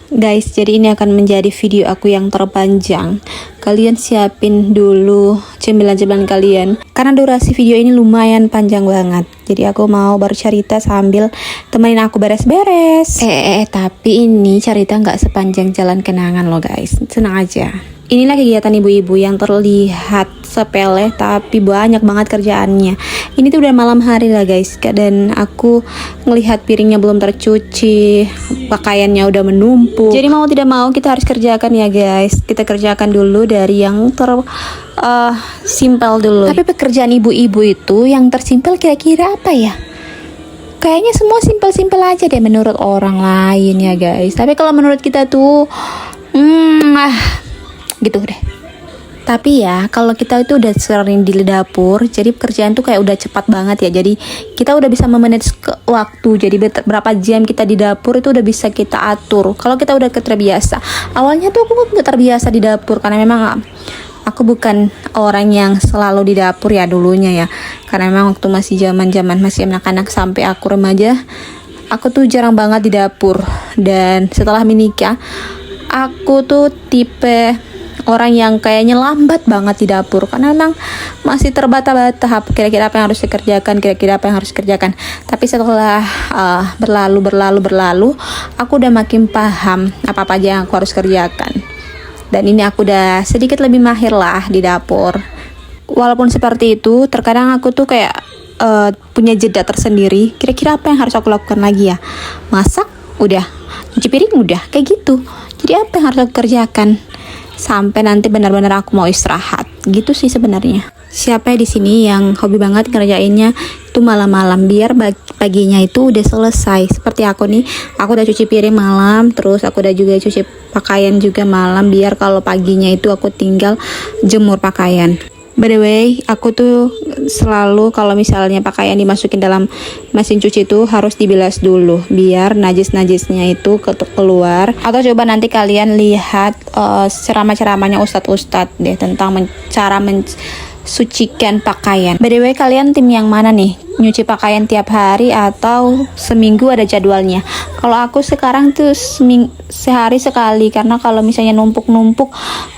Guys, jadi ini akan menjadi video aku yang terpanjang. Kalian siapin dulu cemilan-cemilan kalian, karena durasi video ini lumayan panjang banget. Jadi aku mau bercerita sambil temenin aku beres-beres. Tapi ini cerita nggak sepanjang jalan kenangan loh guys. Senang aja. Inilah kegiatan ibu-ibu yang terlihat sepele tapi banyak banget kerjaannya. Ini tuh udah malam hari lah guys, dan aku ngelihat piringnya belum tercuci, pakaiannya udah menumpuk. Jadi mau tidak mau kita harus kerjakan ya guys. Kita kerjakan dulu dari yang simpel dulu. Tapi pekerjaan ibu-ibu itu yang tersimpel kira-kira apa ya? Kayaknya semua simpel-simpel aja deh menurut orang lain ya guys. Tapi kalau menurut kita tuh gitu deh. Tapi ya kalau kita itu udah sering di dapur, jadi pekerjaan tuh kayak udah cepat banget ya. Jadi kita udah bisa memanage waktu. Jadi berapa jam kita di dapur itu udah bisa kita atur. Kalau kita udah terbiasa. Awalnya tuh aku gak terbiasa di dapur karena memang aku bukan orang yang selalu di dapur ya dulunya ya. Karena memang waktu masih zaman-zaman masih anak-anak sampai aku remaja, aku tuh jarang banget di dapur. Dan setelah menikah, aku tuh tipe orang yang kayaknya lambat banget di dapur karena memang masih terbata-bata kira-kira apa yang harus dikerjakan, tapi setelah berlalu aku udah makin paham apa-apa aja yang aku harus kerjakan, dan ini aku udah sedikit lebih mahir lah di dapur. Walaupun seperti itu, terkadang aku tuh kayak punya jeda tersendiri, kira-kira apa yang harus aku lakukan lagi ya. Masak udah, cuci piring udah, kayak gitu. Jadi apa yang harus aku kerjakan sampai nanti benar-benar aku mau istirahat gitu sih sebenarnya. Siapa di sini yang hobi banget ngerjainnya itu malam-malam, biar paginya itu udah selesai. Seperti aku nih, aku udah cuci piring malam, terus aku udah juga cuci pakaian juga malam, biar kalau paginya itu aku tinggal jemur pakaian. By the way, aku tuh selalu kalau misalnya pakaian dimasukin dalam mesin cuci itu harus dibilas dulu biar najis-najisnya itu keluar. Atau coba nanti kalian lihat ceramah-ceramahnya ustadz-ustadz deh tentang cara mensucikan pakaian. By the way, kalian tim yang mana nih? Nyuci pakaian tiap hari atau seminggu ada jadwalnya? Kalau aku sekarang tuh sehari sekali, karena kalau misalnya numpuk-numpuk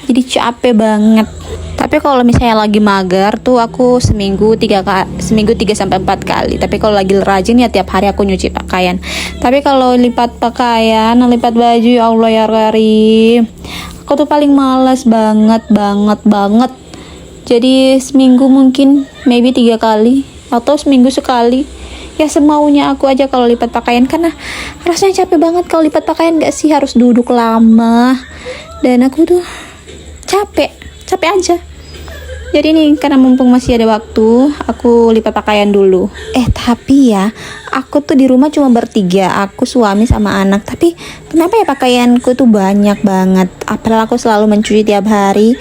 jadi capek banget. Tapi kalau misalnya lagi mager tuh aku seminggu 3 sampai 4 kali. Tapi kalau lagi rajin ya tiap hari aku nyuci pakaian. Tapi kalau lipat pakaian, lipat baju, ya Allah ya Karim, aku tuh paling malas banget. Jadi seminggu mungkin maybe 3 kali atau seminggu sekali. Ya semaunya aku aja kalau lipat pakaian, karena rasanya capek banget kalau lipat pakaian, gak sih? Harus duduk lama. Dan aku tuh capek aja. Jadi nih, karena mumpung masih ada waktu, aku lipat pakaian dulu. Tapi ya, aku tuh di rumah cuma bertiga, aku, suami, sama anak. Tapi kenapa ya pakaianku tuh banyak banget? Apalagi aku selalu mencuci tiap hari.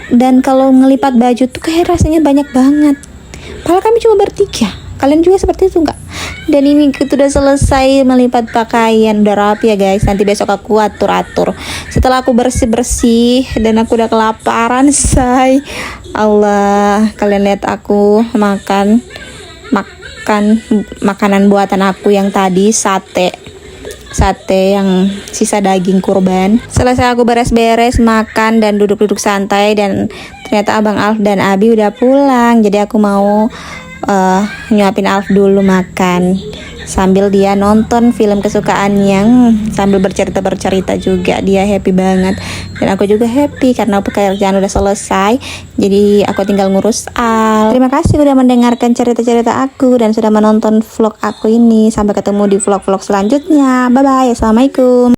Dan kalau ngelipat baju tuh kayak rasanya banyak banget. Padahal kami cuma bertiga. Kalian juga seperti itu nggak? Dan ini kita udah selesai melipat pakaian, udah rapi ya guys. Nanti besok aku atur. Setelah aku bersih dan aku udah kelaparan, say. Allah, kalian lihat aku makan makanan buatan aku yang tadi, sate yang sisa daging kurban. Selesai aku beres-beres makan dan duduk-duduk santai, dan ternyata Abang Alf dan Abi udah pulang. Jadi aku mau nyuapin Alf dulu makan sambil dia nonton film kesukaannya, sambil bercerita juga. Dia happy banget dan aku juga happy karena pekerjaan udah selesai. Jadi aku tinggal ngurus Al. Terima kasih udah mendengarkan cerita-cerita aku dan sudah menonton vlog aku ini. Sampai ketemu di vlog-vlog selanjutnya. Bye bye. Assalamualaikum.